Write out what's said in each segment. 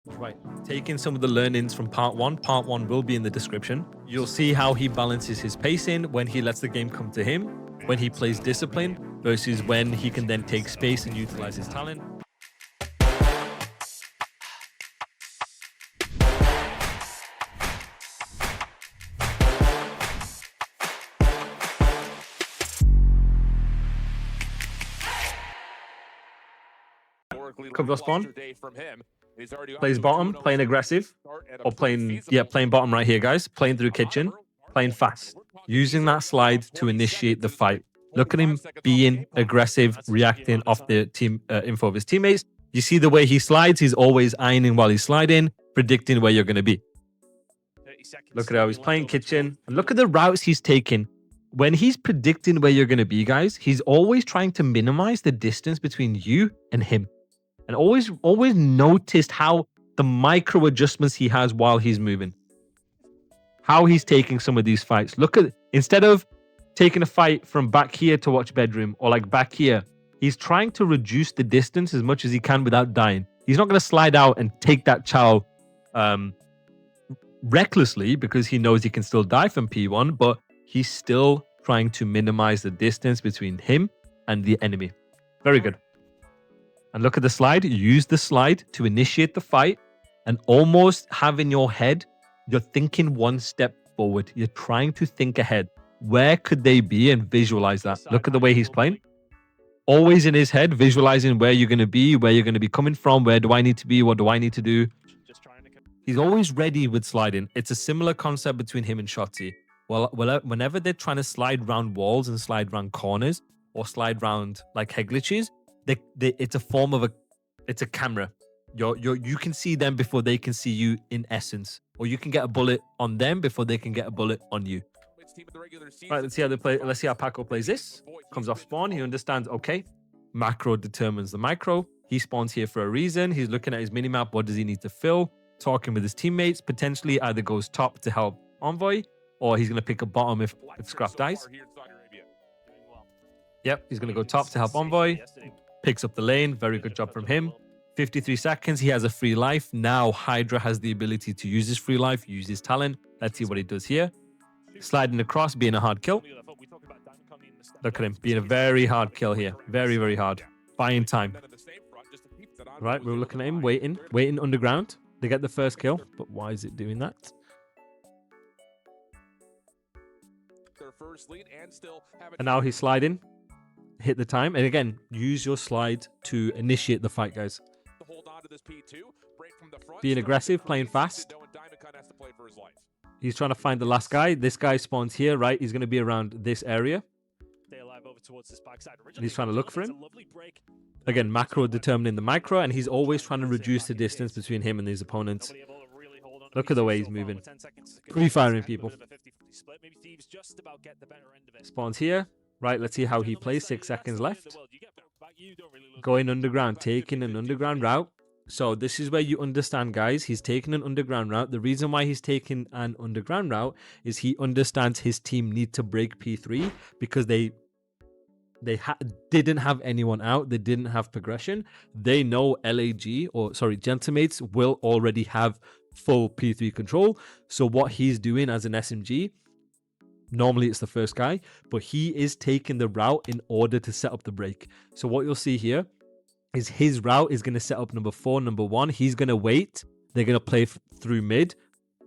Right, taking some of the learnings from part one will be in the description. You'll see how he balances his pacing when he lets the game come to him, when he plays discipline versus when he can then take space and utilize his talent. Cover spawn, plays bottom, playing aggressive, or playing bottom right here, guys. Playing through kitchen, playing fast, using that slide to initiate the fight. Look at him being aggressive, reacting off the team info of his teammates. You see the way he slides, he's always ironing while he's sliding, predicting where you're going to be. Look at how he's playing kitchen, and look at the routes he's taking. When he's predicting where you're going to be, guys, he's always trying to minimize the distance between you and him. And always noticed how the micro adjustments he has while he's moving. How he's taking some of these fights. Look at, instead of taking a fight from back here to watch bedroom or like back here, he's trying to reduce the distance as much as he can without dying. He's not going to slide out and take that chow recklessly because he knows he can still die from P1, but he's still trying to minimize the distance between him and the enemy. Very good. And look at the slide. Use the slide to initiate the fight and almost have in your head, you're thinking one step forward. You're trying to think ahead. Where could they be and visualize that? Look at the way he's playing. Always in his head, visualizing where you're going to be, where you're going to be coming from, where do I need to be, what do I need to do. He's always ready with sliding. It's a similar concept between him and Shotzi. Well, whenever they're trying to slide round walls and slide round corners or slide round like head glitches, it's a form of it's a camera. You can see them before they can see you in essence, or you can get a bullet on them before they can get a bullet on you. Right, let's see how they play. Let's see how Paco plays this. Comes off spawn. He understands. Okay, macro determines the micro. He spawns here for a reason. He's looking at his minimap. What does he need to fill? Talking with his teammates. Potentially either goes top to help Envoy, or he's gonna pick a bottom if Scrap dies. Yep, he's gonna go top to help Envoy. Picks up the lane. Very good job from him. 53 seconds. He has a free life. Now HyDra has the ability to use his free life, use his talent. Let's see what he does here. Sliding across, being a hard kill. Look at him, being a very hard kill here. Very, very hard. Buying time. Right, we're looking at him, waiting underground. They get the first kill, but why is it doing that? And now he's sliding. Hit the time, and again, use your slide to initiate the fight, guys. Being aggressive, playing fast. He's trying to find the last guy. This guy spawns here, right? He's going to be around this area. And he's trying to look for him. Again, macro determining the micro, and he's always trying to reduce the distance between him and his opponents. Look at the way he's moving. Pre-firing people. Spawns here. Right, let's see how he plays. 6 seconds left. Going underground, taking an underground route. So this is where you understand, guys. He's taking an underground route. The reason why he's taking an underground route is he understands his team need to break P3 because they didn't have anyone out. They didn't have progression. They know LAG, or sorry, Gentlemates will already have full P3 control. So what he's doing as an SMG, normally it's the first guy, but he is taking the route in order to set up the break. So what you'll see here is his route is going to set up number 4, number 1. He's going to wait. They're going to play through mid.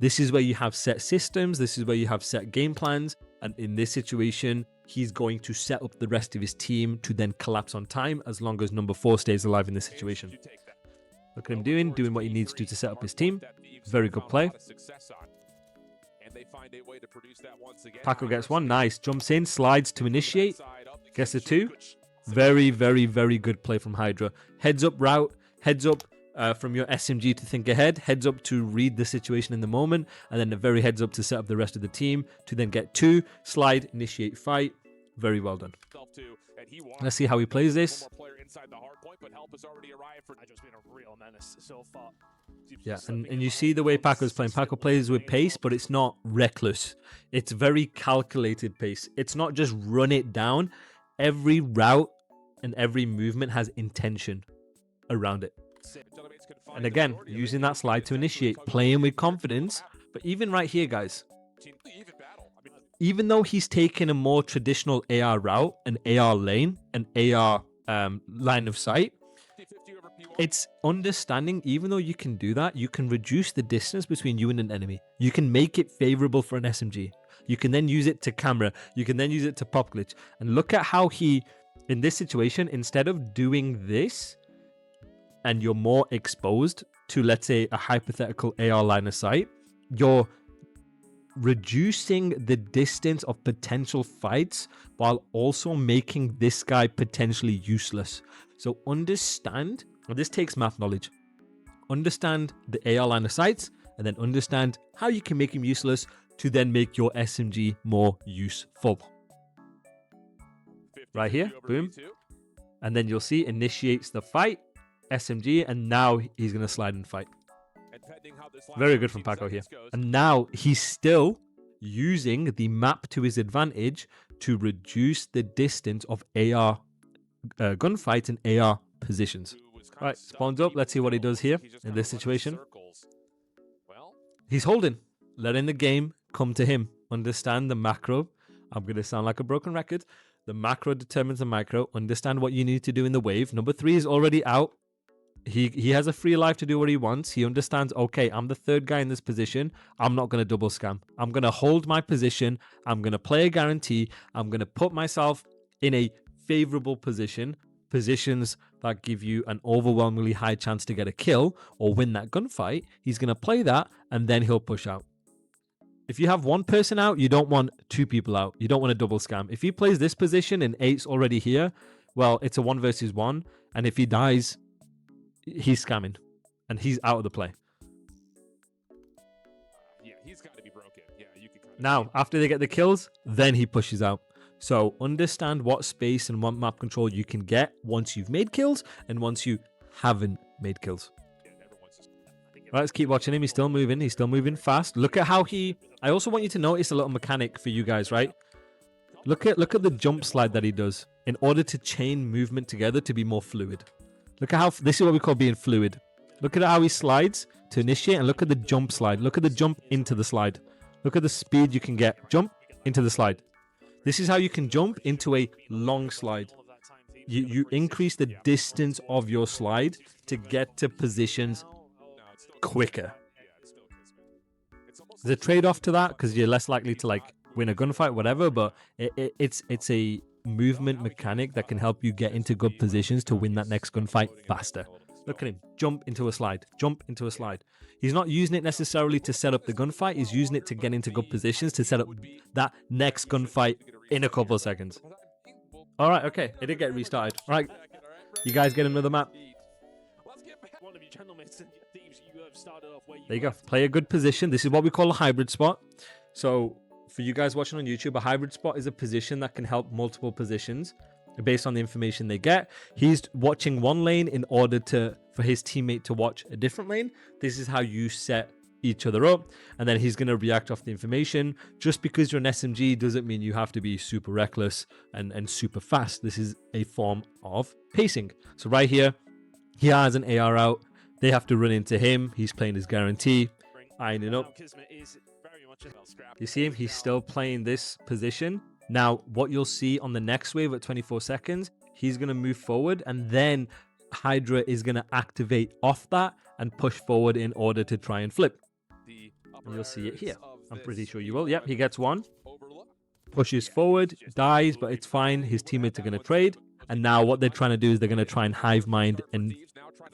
This is where you have set systems. This is where you have set game plans. And in this situation, he's going to set up the rest of his team to then collapse on time as long as number 4 stays alive in this situation. Look at him doing what he needs to set up his team. Very good play. Paco gets one. Nice. Jumps in, slides to initiate. Gets the 2. Very, very, very good play from HyDra. Heads up route. Heads up from your SMG to think ahead. Heads up to read the situation in the moment. And then a very heads up to set up the rest of the team to then get 2. Slide, initiate, fight. Very well done. Let's see how he plays this. Yeah, and you see the way Paco's playing. Paco plays with pace, but it's not reckless. It's very calculated pace. It's not just run it down. Every route and every movement has intention around it. And again, using that slide to initiate, playing with confidence. But even right here, guys, even though he's taken a more traditional AR route, an AR lane, an AR line of sight, it's understanding, even though you can do that, you can reduce the distance between you and an enemy. You can make it favorable for an SMG. You can then use it to camera. You can then use it to pop glitch. And look at how he, in this situation, instead of doing this, and you're more exposed to, let's say, a hypothetical AR line of sight, you're reducing the distance of potential fights while also making this guy potentially useless. So understand, and this takes math knowledge, understand the AR line of sights, and then understand how you can make him useless to then make your SMG more useful. Right here, boom. And then you'll see initiates the fight, SMG, and now he's going to slide and fight. Very good from Paco here. And now he's still using the map to his advantage to reduce the distance of AR gunfights and AR positions. All right, spawns up. Let's see what he does here in this situation. He's holding, letting the game come to him. Understand the macro. I'm going to sound like a broken record. The macro determines the micro. Understand what you need to do in the wave. Number 3 is already out. He has a free life to do what he wants. He understands, okay, I'm the third guy in this position. I'm not going to double scam. I'm going to hold my position. I'm going to play a guarantee. I'm going to put myself in a favorable position. Positions that give you an overwhelmingly high chance to get a kill or win that gunfight. He's going to play that and then he'll push out. If you have one person out, you don't want 2 people out. You don't want a double scam. If he plays this position and 8's already here, well, it's a 1 versus 1. And if he dies, he's scamming and he's out of the play. Yeah, he's got to be broken. Yeah, you can now, after they get the kills, then he pushes out. So understand what space and what map control you can get once you've made kills and once you haven't made kills. Right, let's keep watching him. He's still moving. He's still moving fast. Look at how he... I also want you to notice a little mechanic for you guys, right? Look at the jump slide that he does in order to chain movement together to be more fluid. Look at how... This is what we call being fluid. Look at how he slides to initiate and look at the jump slide. Look at the jump into the slide. Look at the speed you can get. Jump into the slide. This is how you can jump into a long slide. You increase the distance of your slide to get to positions quicker. There's a trade-off to that because you're less likely to like win a gunfight, whatever, but it's a movement mechanic that can help you get into good positions to win that next gunfight faster. Look at him, jump into a slide, jump into a slide. He's not using it necessarily to set up the gunfight, he's using it to get into good positions to set up that next gunfight in a couple of seconds. All right, okay, it did get restarted. All right, you guys get another map. There you go, play a good position. This is what we call a hybrid spot. So for you guys watching on YouTube, a hybrid spot is a position that can help multiple positions based on the information they get. He's watching one lane in order for his teammate to watch a different lane. This is how you set each other up, and then he's going to react off the information. Just because you're an SMG doesn't mean you have to be super reckless and super fast. This is a form of pacing. So right here, he has an AR out. They have to run into him. He's playing his guarantee, ironing up. You see him? He's still playing this position. Now, what you'll see on the next wave at 24 seconds, he's going to move forward, and then HyDra is going to activate off that and push forward in order to try and flip. And you'll see it here. I'm pretty sure you will. Yep, he gets one. Pushes forward, dies, but it's fine. His teammates are going to trade. And now what they're trying to do is they're going to try and hive mind and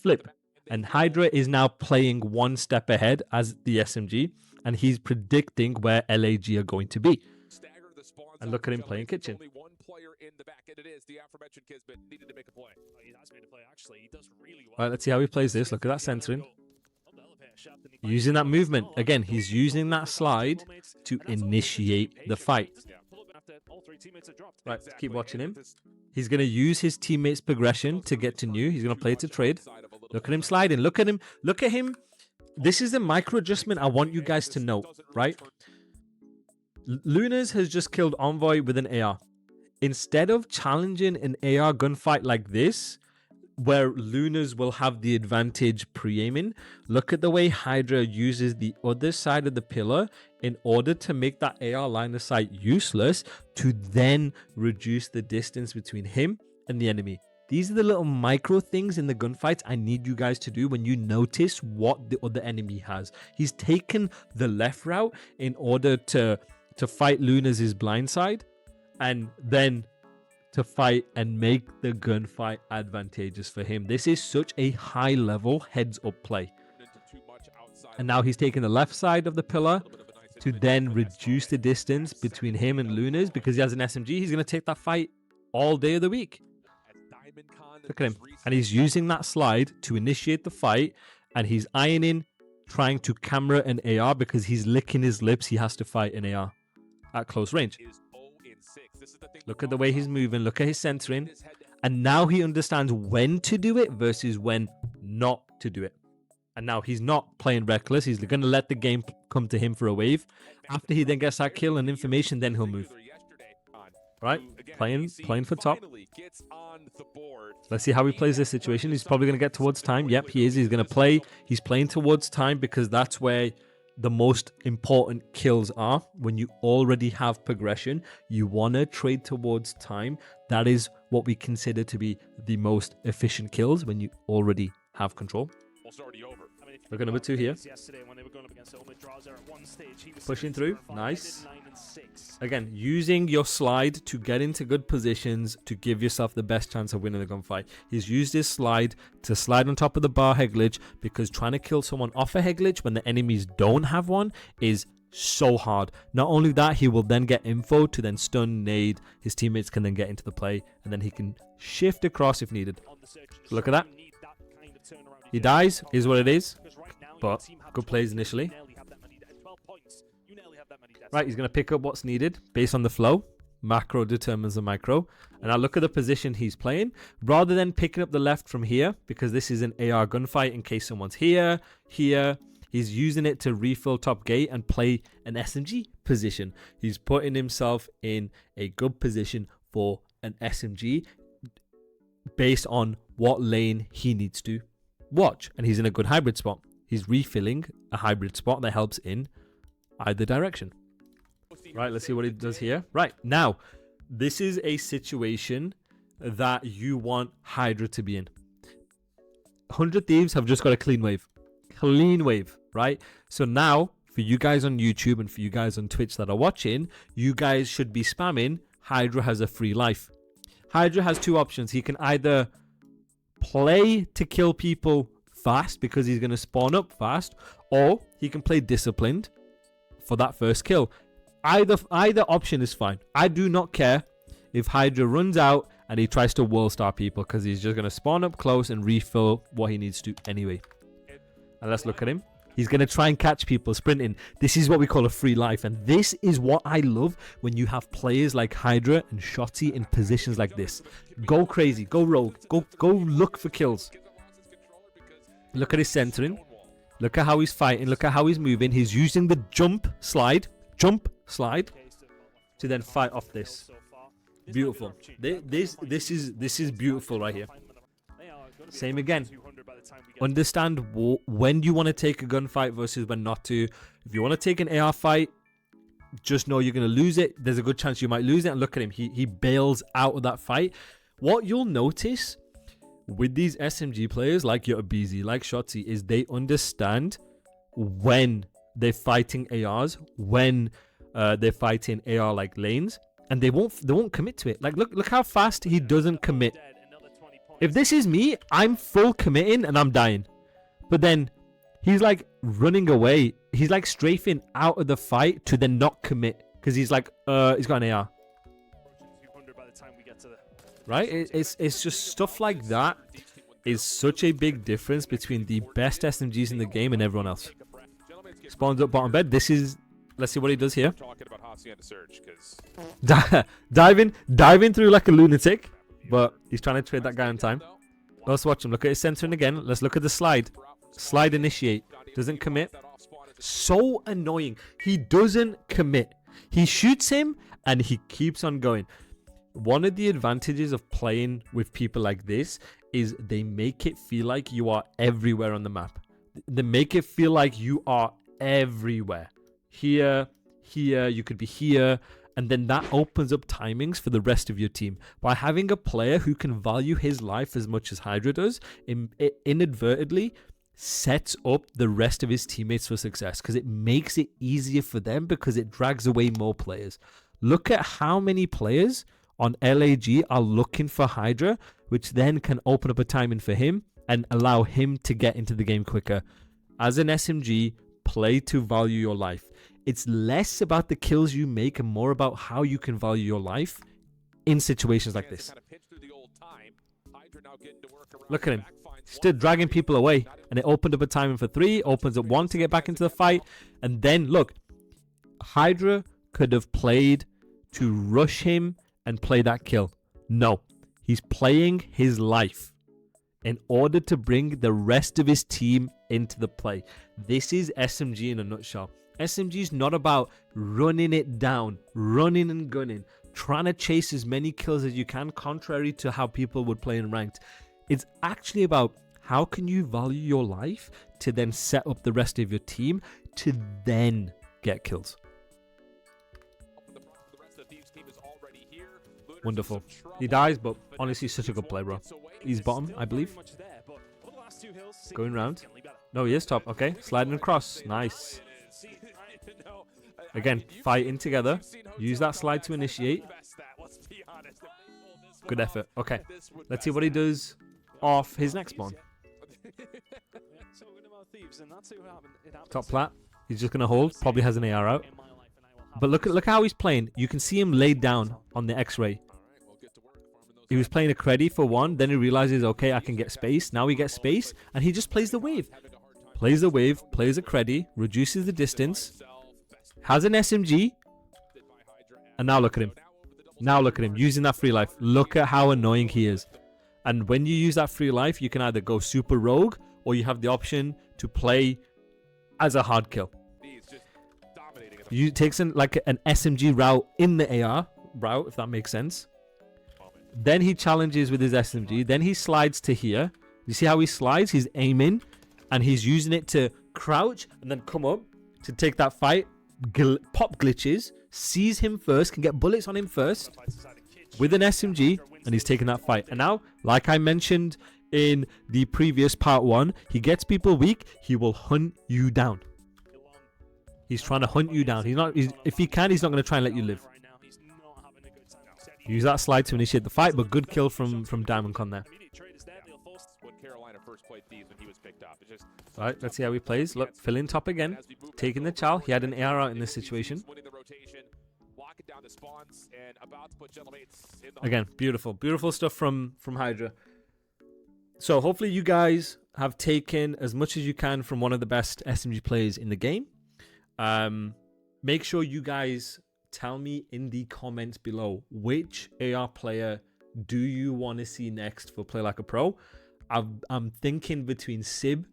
flip. And HyDra is now playing one step ahead as the SMG, and he's predicting where LAG are going to be. And look at him playing kitchen. Right, let's see how he plays this. Look at that centering. Using that movement. Again, he's using that slide to initiate the fight. Right, let's keep watching him. He's going to use his teammates' progression to get to new. He's going to play to trade. Look at him sliding. Look at him. Look at him. This is the micro adjustment I want you guys to know, right? Lunas has just killed Envoy with an AR. Instead of challenging an AR gunfight like this, where Lunas will have the advantage pre-aiming, look at the way HYDRA uses the other side of the pillar in order to make that AR line of sight useless to then reduce the distance between him and the enemy. These are the little micro things in the gunfights I need you guys to do when you notice what the other enemy has. He's taken the left route in order to fight Lunas' blind side, and then to fight and make the gunfight advantageous for him. This is such a high level heads up play. And now he's taking the left side of the pillar to then reduce the distance between him and Lunas, because he has an SMG. He's going to take that fight all day of the week. Look at him. And he's using that slide to initiate the fight, and he's ironing, trying to camera an AR because he's licking his lips. He has to fight an AR at close range. Look at the way he's moving. Look at his centering. And now he understands when to do it versus when not to do it. And now he's not playing reckless. He's going to let the game come to him for a wave. After he then gets that kill and information, then he'll move. Right? Playing for top. Let's see how he plays this situation. He's probably going to get towards time. Yep, he is. He's going to play. He's playing towards time because that's where the most important kills are. When you already have progression, you want to trade towards time. That is what we consider to be the most efficient kills, when you already have control. Look at number 2 here. Pushing through. Nice. Again, using your slide to get into good positions to give yourself the best chance of winning the gunfight. He's used his slide to slide on top of the bar head glitch, because trying to kill someone off a head glitch when the enemies don't have one is so hard. Not only that, he will then get info to then stun, nade. His teammates can then get into the play, and then he can shift across if needed. Look at that. He dies, is what it is, but good plays initially. Right, he's going to pick up what's needed based on the flow. Macro determines the micro. And now look at the position he's playing. Rather than picking up the left from here, because this is an AR gunfight in case someone's here, he's using it to refill top gate and play an SMG position. He's putting himself in a good position for an SMG based on what lane he needs to watch. And he's in a good hybrid spot. He's refilling a hybrid spot that helps in either direction. Right, let's see what he does here. Right, now, this is a situation that you want HYDRA to be in. 100 Thieves have just got a clean wave. Clean wave, right? So now, for you guys on YouTube and for you guys on Twitch that are watching, you guys should be spamming HYDRA has a free life. HYDRA has 2 options. He can either play to kill people fast because he's going to spawn up fast, or he can play disciplined for that first kill. Either option is fine. I do not care if HYDRA runs out and he tries to world star people, because he's just going to spawn up close and refill what he needs to anyway. And let's look at him. He's going to try and catch people sprinting. This is what we call a free life. And this is what I love when you have players like HYDRA and Shotzi in positions like this. Go crazy. Go rogue. Go look for kills. Look at his centering. Look at how he's fighting. Look at how he's moving. He's using the jump slide to then fight off this. Beautiful. This is beautiful right here. Same again. Understand when you want to take a gunfight versus when not to. If you want to take an AR fight, just know you're going to lose it. There's a good chance you might lose it. And look at him. He bails out of that fight. What you'll notice with these SMG players like your Abizi, like Shotzi, is they understand when they're fighting ARs, when they're fighting AR like lanes, and they won't commit to it. Like look how fast he doesn't commit. If this is me, I'm full committing and I'm dying. But then he's like running away. He's like strafing out of the fight to then not commit because he's like he's got an AR. Right? It's just stuff like that is such a big difference between the best SMGs in the game and everyone else. Spawns up bottom bed. This is, let's see what he does here. Diving through like a lunatic, but he's trying to trade that guy on time. Let's watch him. Look at his centering again. Let's look at the slide. Slide initiate. Doesn't commit. So annoying. He doesn't commit. He shoots him and he keeps on going. One of the advantages of playing with people like this is they make it feel like you are everywhere on the map. They make it feel like you are everywhere. Here, you could be here. And then that opens up timings for the rest of your team. By having a player who can value his life as much as HYDRA does, it inadvertently sets up the rest of his teammates for success, because it makes it easier for them, because it drags away more players. Look at how many players on LAG are looking for HYDRA, which then can open up a timing for him and allow him to get into the game quicker. As an SMG, play to value your life. It's less about the kills you make and more about how you can value your life in situations like this. Look at him. Stood dragging people away, and it opened up a timing for 3, opens up 1 to get back into the fight. And then look, HYDRA could have played to rush him and play that kill. No, he's playing his life in order to bring the rest of his team into the play. This is SMG in a nutshell. SMG is not about running it down, running and gunning, trying to chase as many kills as you can, contrary to how people would play in ranked. It's actually about how can you value your life to then set up the rest of your team to then get kills. Wonderful. He dies, but honestly, such a good play, bro. He's bottom, I believe. Going round. No, he is top. Okay, sliding across. Nice. Again, fighting together. Use that slide to initiate. Good effort. Okay, let's see what he does off his next spawn. Top plat. He's just gonna hold. Probably has an AR out. But look how he's playing. You can see him laid down on the X-ray. He was playing a creddy for 1, then he realizes, okay, I can get space. Now he gets space, and he just plays the wave. Plays the wave, plays a creddy, reduces the distance, has an SMG, and now look at him. Now look at him, using that free life. Look at how annoying he is. And when you use that free life, you can either go super rogue, or you have the option to play as a hard kill. You takes like an SMG route in the AR route, if that makes sense. Then he challenges with his SMG. Then he slides to here. You see how he slides? He's aiming, and he's using it to crouch and then come up to take that fight. Pop glitches, sees him first, can get bullets on him first with an SMG, and he's taking that fight. And now, like I mentioned in the previous part 1, he gets people weak. He will hunt you down. He's trying to hunt you down. If he can, he's not going to try and let you live. Use that slide to initiate the fight, but good kill from DiamondCon there. Alright, let's see how he plays. Look, filling top again. Taking the chow. He had an AR out in this situation. Again, beautiful. Beautiful stuff from HYDRA. So hopefully you guys have taken as much as you can from one of the best SMG players in the game. Make sure you guys tell me in the comments below, which AR player do you want to see next for Play Like a Pro? I'm thinking between Sib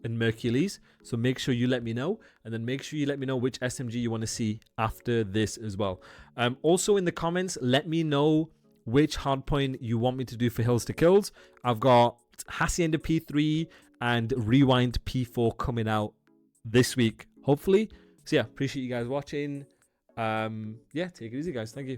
and Mercules, so make sure you let me know, and then make sure you let me know which SMG you want to see after this as well. Also in the comments, let me know which hardpoint you want me to do for Hills to Kills. I've got Hacienda P3 and Rewind P4 coming out this week, hopefully. So yeah, appreciate you guys watching. Yeah, take it easy, guys. Thank you.